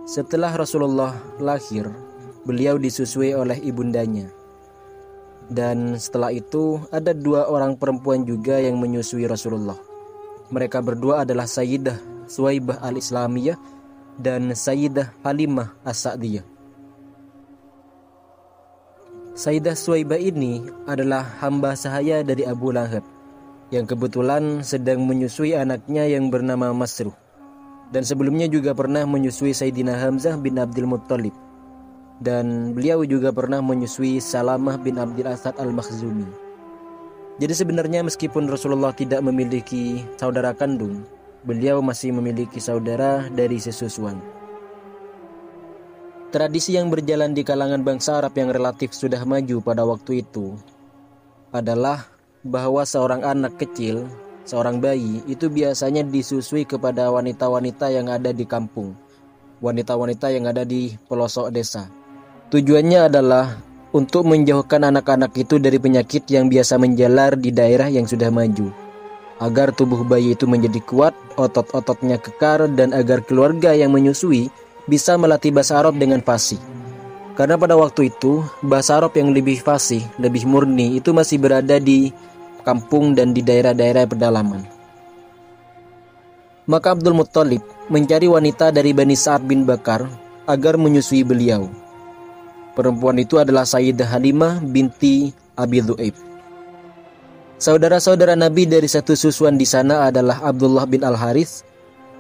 Setelah Rasulullah lahir, beliau disusui oleh ibundanya. Dan setelah itu ada 2 orang perempuan juga yang menyusui Rasulullah. Mereka berdua adalah Sayyidah Suwaibah al-Islamiyah dan Sayyidah Halimah as-Sa'diyah. Sayyidah Suwaibah ini adalah hamba sahaya dari Abu Lahab yang kebetulan sedang menyusui anaknya yang bernama Masruh. Dan sebelumnya juga pernah menyusui Sayyidina Hamzah bin Abdul Muttalib. Dan beliau juga pernah menyusui Salamah bin Abdul Asad al-Makhzumi. Jadi sebenarnya meskipun Rasulullah tidak memiliki saudara kandung, beliau masih memiliki saudara dari sesusuan. Tradisi yang berjalan di kalangan bangsa Arab yang relatif sudah maju pada waktu itu adalah bahwa seorang anak kecil, seorang bayi, itu biasanya disusui kepada wanita-wanita yang ada di kampung, wanita-wanita yang ada di pelosok desa. Tujuannya adalah untuk menjauhkan anak-anak itu dari penyakit yang biasa menjalar di daerah yang sudah maju, agar tubuh bayi itu menjadi kuat, otot-ototnya kekar, dan agar keluarga yang menyusui bisa melatih bahasa Arab dengan fasih. Karena pada waktu itu, bahasa Arab yang lebih fasih, lebih murni, itu masih berada di kampung dan di daerah-daerah pedalaman. Maka Abdul Muttalib mencari wanita dari Bani Sa'ad bin Bakar agar menyusui beliau. Perempuan itu adalah Sayyidah Halimah binti Abi Dhu'aib. Saudara-saudara Nabi dari satu susuan di sana adalah Abdullah bin Al-Harits,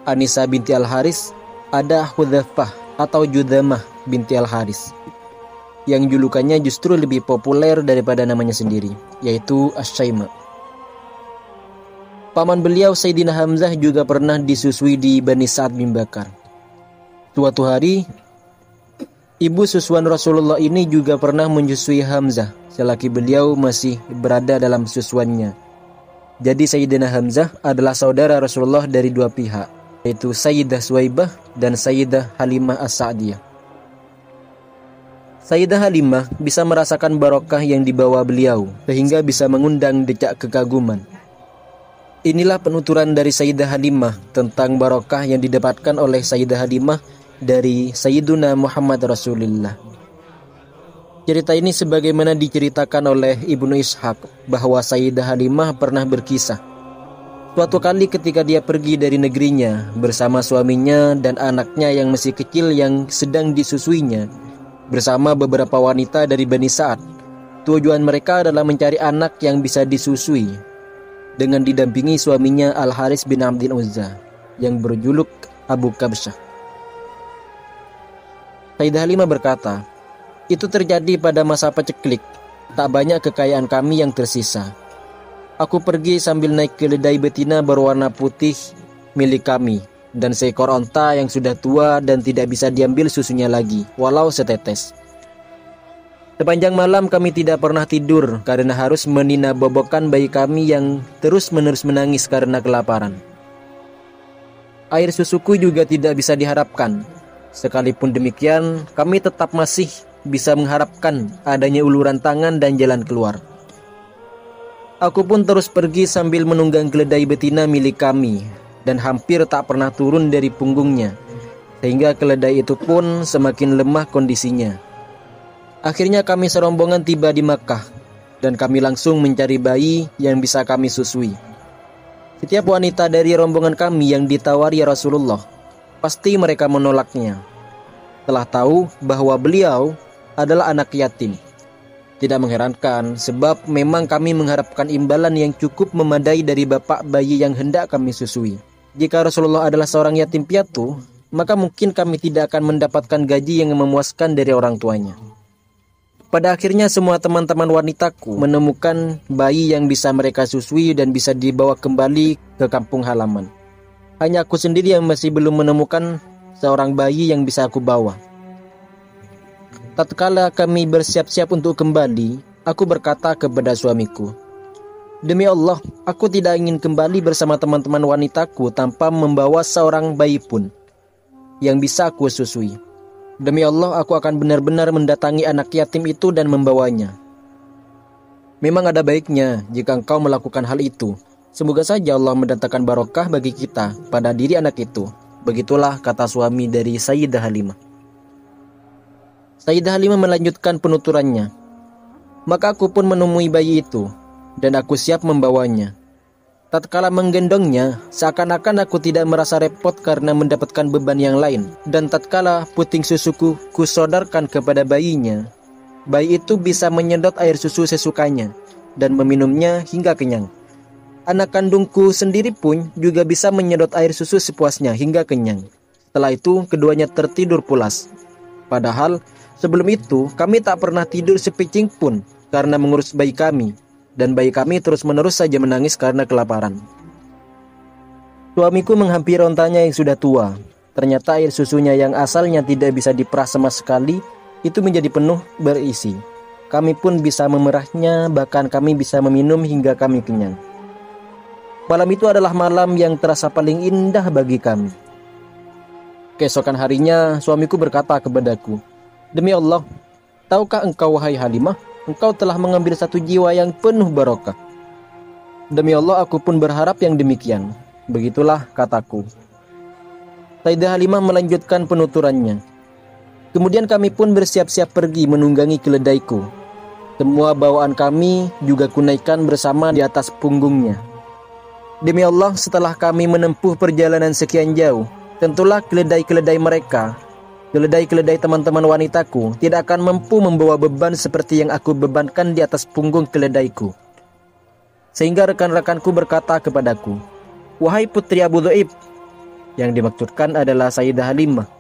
Anisa binti Al-Harits, ada Hudzaifah atau Judhamah binti Al-Harits, yang julukannya justru lebih populer daripada namanya sendiri, yaitu Asy-Syaima. Paman beliau Sayyidina Hamzah juga pernah disusui di Bani Sa'ad bin Bakar. Suatu hari, ibu susuan Rasulullah ini juga pernah menyusui Hamzah selagi beliau masih berada dalam susuannya. Jadi Sayyidina Hamzah adalah saudara Rasulullah dari 2 pihak, yaitu Sayyidah Suwaibah dan Sayyidah Halimah as-Sa'diyah. Sayyidah Halimah bisa merasakan barokah yang dibawa beliau sehingga bisa mengundang decak kekaguman. Inilah penuturan dari Sayyidah Halimah tentang barokah yang didapatkan oleh Sayyidah Halimah dari Sayyiduna Muhammad Rasulullah. Cerita ini sebagaimana diceritakan oleh Ibnu Ishaq bahwa Sayyidah Halimah pernah berkisah. Suatu kali ketika dia pergi dari negerinya bersama suaminya dan anaknya yang masih kecil yang sedang disusuinya, bersama beberapa wanita dari Bani Sa'ad. Tujuan mereka adalah mencari anak yang bisa disusui, dengan didampingi suaminya Al-Harits bin Abdul Uzza yang berjuluk Abu Kabsyah. Sayyidah Halimah berkata, "Itu terjadi pada masa paceklik, tak banyak kekayaan kami yang tersisa. Aku pergi sambil naik keledai betina berwarna putih milik kami dan seekor onta yang sudah tua dan tidak bisa diambil susunya lagi, walau setetes. Sepanjang malam kami tidak pernah tidur karena harus meninabobokan bayi kami yang terus-menerus menangis karena kelaparan. Air susuku juga tidak bisa diharapkan. Sekalipun demikian, kami tetap masih bisa mengharapkan adanya uluran tangan dan jalan keluar. Aku pun terus pergi sambil menunggang keledai betina milik kami dan hampir tak pernah turun dari punggungnya, sehingga keledai itu pun semakin lemah kondisinya. Akhirnya kami serombongan tiba di Makkah dan kami langsung mencari bayi yang bisa kami susui. Setiap wanita dari rombongan kami yang ditawari Rasulullah, pasti mereka menolaknya. Telah tahu bahwa beliau adalah anak yatim. Tidak mengherankan sebab memang kami mengharapkan imbalan yang cukup memadai dari bapak bayi yang hendak kami susui. Jika Rasulullah adalah seorang yatim piatu, maka mungkin kami tidak akan mendapatkan gaji yang memuaskan dari orang tuanya." Pada akhirnya semua teman-teman wanitaku menemukan bayi yang bisa mereka susui dan bisa dibawa kembali ke kampung halaman. Hanya aku sendiri yang masih belum menemukan seorang bayi yang bisa aku bawa. Tatkala kami bersiap-siap untuk kembali, aku berkata kepada suamiku, "Demi Allah, aku tidak ingin kembali bersama teman-teman wanitaku tanpa membawa seorang bayi pun yang bisa aku susui. Demi Allah, aku akan benar-benar mendatangi anak yatim itu dan membawanya. Memang ada baiknya jika engkau melakukan hal itu. Semoga saja Allah mendatangkan barokah bagi kita pada diri anak itu Begitulah kata suami dari Sayyidah Halimah. Sayyidah Halimah melanjutkan penuturannya. Maka aku pun menemui bayi itu, dan aku siap membawanya. Tatkala menggendongnya, seakan-akan aku tidak merasa repot karena mendapatkan beban yang lain. Dan tatkala puting susuku kusodarkan kepada bayinya, bayi itu bisa menyedot air susu sesukanya dan meminumnya hingga kenyang. Anak kandungku sendiri pun juga bisa menyedot air susu sepuasnya hingga kenyang. Setelah itu, keduanya tertidur pulas. Padahal, sebelum itu, kami tak pernah tidur sepicing pun karena mengurus bayi kami. Dan bayi kami terus-menerus saja menangis karena kelaparan. Suamiku menghampiri ontanya yang sudah tua. Ternyata air susunya yang asalnya tidak bisa diperah sama sekali, itu menjadi penuh berisi. Kami pun bisa memerahnya, bahkan kami bisa meminum hingga kami kenyang. Malam itu adalah malam yang terasa paling indah bagi kami. Keesokan harinya, suamiku berkata kepadaku, "Demi Allah, tahukah engkau wahai Halimah, engkau telah mengambil satu jiwa yang penuh barokah." Demi Allah, aku pun berharap yang demikian. Begitulah kataku. Sayyidah Halimah melanjutkan penuturannya. Kemudian kami pun bersiap-siap pergi menunggangi keledaiku. Semua bawaan kami juga kunaikan bersama di atas punggungnya. Demi Allah, setelah kami menempuh perjalanan sekian jauh, tentulah keledai-keledai mereka, keledai-keledai teman-teman wanitaku, tidak akan mampu membawa beban seperti yang aku bebankan di atas punggung keledaiku. Sehingga rekan-rekanku berkata kepadaku, "Wahai putri Abu Dhaib," yang dimaksudkan adalah Sayyidah Halimah,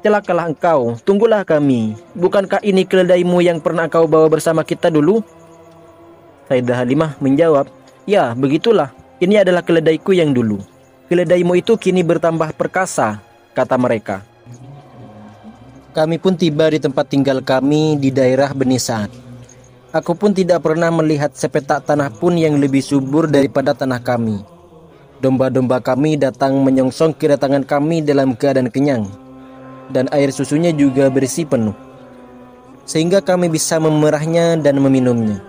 "celakalah engkau, tunggulah kami. Bukankah ini keledaimu yang pernah kau bawa bersama kita dulu?" Sayyidah Halimah menjawab, "Ya, begitulah. Ini adalah keledaiku yang dulu. Keledaimu itu kini bertambah perkasa," kata mereka. Kami pun tiba di tempat tinggal kami di daerah Bani Sa'ad. Aku pun tidak pernah melihat sepetak tanah pun yang lebih subur daripada tanah kami. Domba-domba kami datang menyongsong kedatangan kami dalam keadaan kenyang, dan air susunya juga berisi penuh, sehingga kami bisa memerahnya dan meminumnya.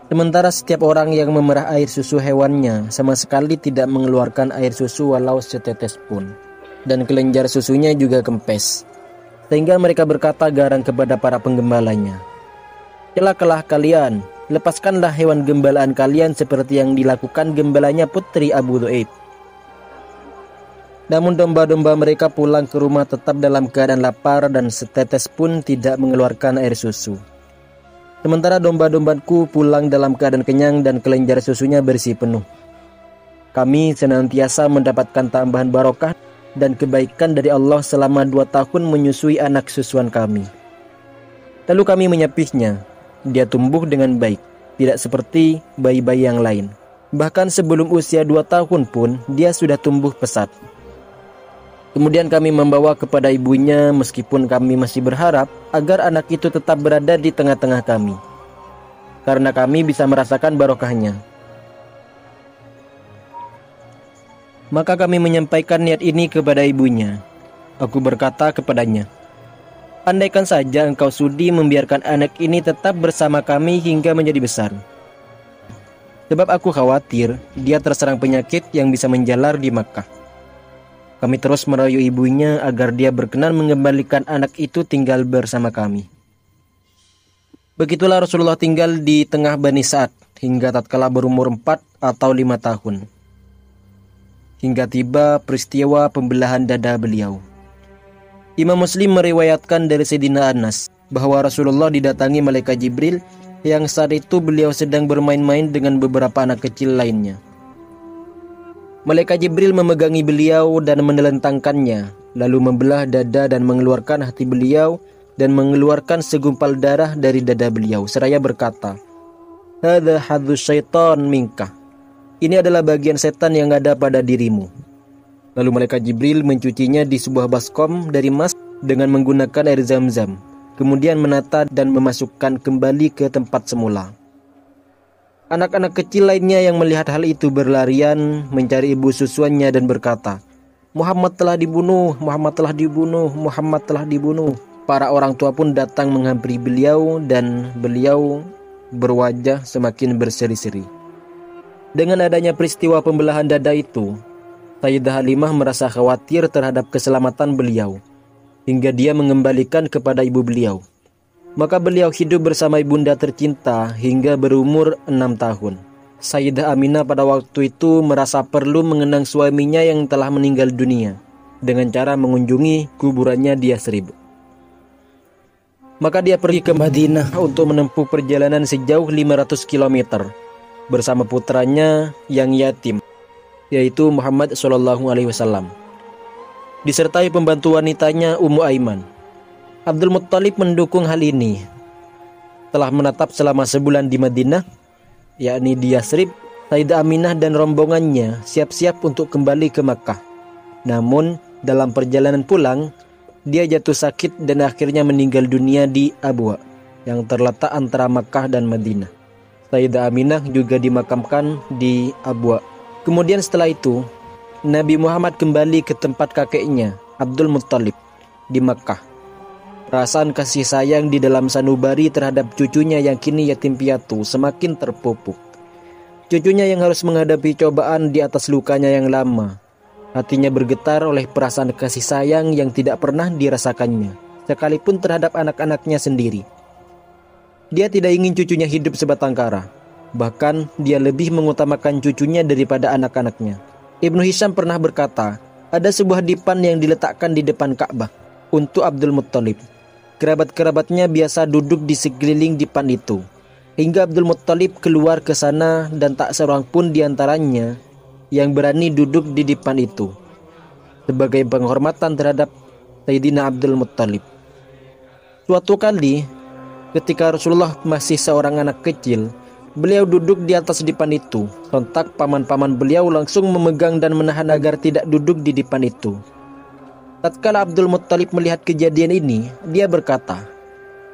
Sementara setiap orang yang memerah air susu hewannya sama sekali tidak mengeluarkan air susu walau setetes pun, dan kelenjar susunya juga kempes. Sehingga mereka berkata garang kepada para penggembalanya, "Celakalah kalian, lepaskanlah hewan gembalaan kalian seperti yang dilakukan gembalanya putri Abu Dhaib." Namun domba-domba mereka pulang ke rumah tetap dalam keadaan lapar dan setetes pun tidak mengeluarkan air susu. Sementara domba-dombaku pulang dalam keadaan kenyang dan kelenjar susunya bersih penuh. Kami senantiasa mendapatkan tambahan barokah dan kebaikan dari Allah selama 2 tahun menyusui anak susuan kami. Lalu kami menyapihnya. Dia tumbuh dengan baik, tidak seperti bayi-bayi yang lain. Bahkan sebelum usia 2 tahun pun dia sudah tumbuh pesat. Kemudian kami membawa kepada ibunya meskipun kami masih berharap agar anak itu tetap berada di tengah-tengah kami, karena kami bisa merasakan barokahnya. Maka kami menyampaikan niat ini kepada ibunya. Aku berkata kepadanya, "Andaikan saja engkau sudi membiarkan anak ini tetap bersama kami hingga menjadi besar. Sebab aku khawatir dia terserang penyakit yang bisa menjalar di Makkah." Kami terus merayu ibunya agar dia berkenan mengembalikan anak itu tinggal bersama kami. Begitulah Rasulullah tinggal di tengah Bani Sa'ad hingga tatkala berumur 4 atau 5 tahun. Hingga tiba peristiwa pembelahan dada beliau. Imam Muslim meriwayatkan dari Sayyidina Anas bahwa Rasulullah didatangi malaikat Jibril yang saat itu beliau sedang bermain-main dengan beberapa anak kecil lainnya. Malaikat Jibril memegangi beliau dan menelentangkannya, lalu membelah dada dan mengeluarkan hati beliau dan mengeluarkan segumpal darah dari dada beliau seraya berkata, "Hadza hadzus syaitan minka." Ini adalah bagian setan yang ada pada dirimu. Lalu malaikat Jibril mencucinya di sebuah baskom dari emas dengan menggunakan air Zam-Zam, kemudian menata dan memasukkan kembali ke tempat semula. Anak-anak kecil lainnya yang melihat hal itu berlarian mencari ibu susuannya dan berkata, "Muhammad telah dibunuh, Muhammad telah dibunuh, Muhammad telah dibunuh." Para orang tua pun datang menghampiri beliau dan beliau berwajah semakin berseri-seri. Dengan adanya peristiwa pembelahan dada itu, Sayyidah Halimah merasa khawatir terhadap keselamatan beliau, hingga dia mengembalikan kepada ibu beliau. Maka beliau hidup bersama ibunda tercinta hingga berumur 6 tahun. Sayyidah Aminah pada waktu itu merasa perlu mengenang suaminya yang telah meninggal dunia dengan cara mengunjungi kuburannya di Yathrib. Maka dia pergi ke Madinah untuk menempuh perjalanan sejauh 500 km bersama putranya yang yatim, yaitu Muhammad SAW, disertai pembantu wanitanya Ummu Aiman. Abdul Muttalib mendukung hal ini. Telah menetap selama sebulan di Madinah, yakni di Yathrib, Sayyidah Aminah dan rombongannya siap-siap untuk kembali ke Makkah. Namun dalam perjalanan pulang, dia jatuh sakit dan akhirnya meninggal dunia di Abwa yang terletak antara Makkah dan Madinah. Sayyidah Aminah juga dimakamkan di Abwa. Kemudian setelah itu, Nabi Muhammad kembali ke tempat kakeknya, Abdul Muttalib, di Makkah. Perasaan kasih sayang di dalam sanubari terhadap cucunya yang kini yatim piatu semakin terpupuk. Cucunya yang harus menghadapi cobaan di atas lukanya yang lama. Hatinya bergetar oleh perasaan kasih sayang yang tidak pernah dirasakannya, sekalipun terhadap anak-anaknya sendiri. Dia tidak ingin cucunya hidup sebatang kara. Bahkan dia lebih mengutamakan cucunya daripada anak-anaknya. Ibnu Hisham pernah berkata, ada sebuah dipan yang diletakkan di depan Ka'bah untuk Abdul Muttalib. Kerabat-kerabatnya biasa duduk di sekeliling dipan itu, hingga Abdul Muttalib keluar ke sana dan tak seorang pun diantaranya yang berani duduk di dipan itu, sebagai penghormatan terhadap Sayyidina Abdul Muttalib. Suatu kali, ketika Rasulullah masih seorang anak kecil, beliau duduk di atas dipan itu. Sontak paman-paman beliau langsung memegang dan menahan agar tidak duduk di dipan itu. Tatkala Abdul Muttalib melihat kejadian ini, dia berkata,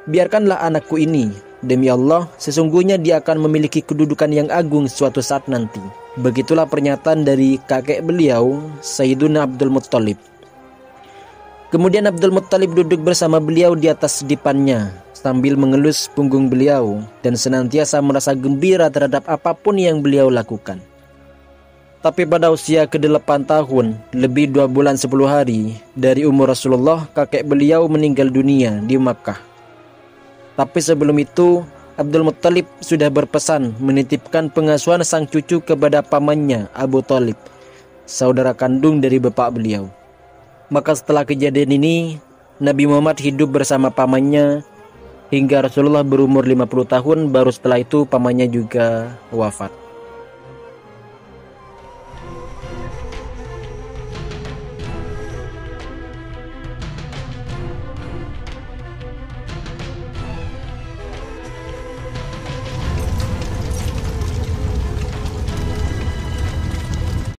biarkanlah anakku ini. Demi Allah, sesungguhnya dia akan memiliki kedudukan yang agung suatu saat nanti. Begitulah pernyataan dari kakek beliau, Sayyiduna Abdul Muttalib. Kemudian Abdul Muttalib duduk bersama beliau di atas dipannya, sambil mengelus punggung beliau dan senantiasa merasa gembira terhadap apapun yang beliau lakukan. Tapi pada usia ke-8 tahun, lebih 2 bulan 10 hari dari umur Rasulullah, kakek beliau meninggal dunia di Makkah. Tapi sebelum itu, Abdul Muttalib sudah berpesan menitipkan pengasuhan sang cucu kepada pamannya Abu Thalib, saudara kandung dari bapak beliau. Maka setelah kejadian ini, Nabi Muhammad hidup bersama pamannya hingga Rasulullah berumur 50 tahun, baru setelah itu pamannya juga wafat.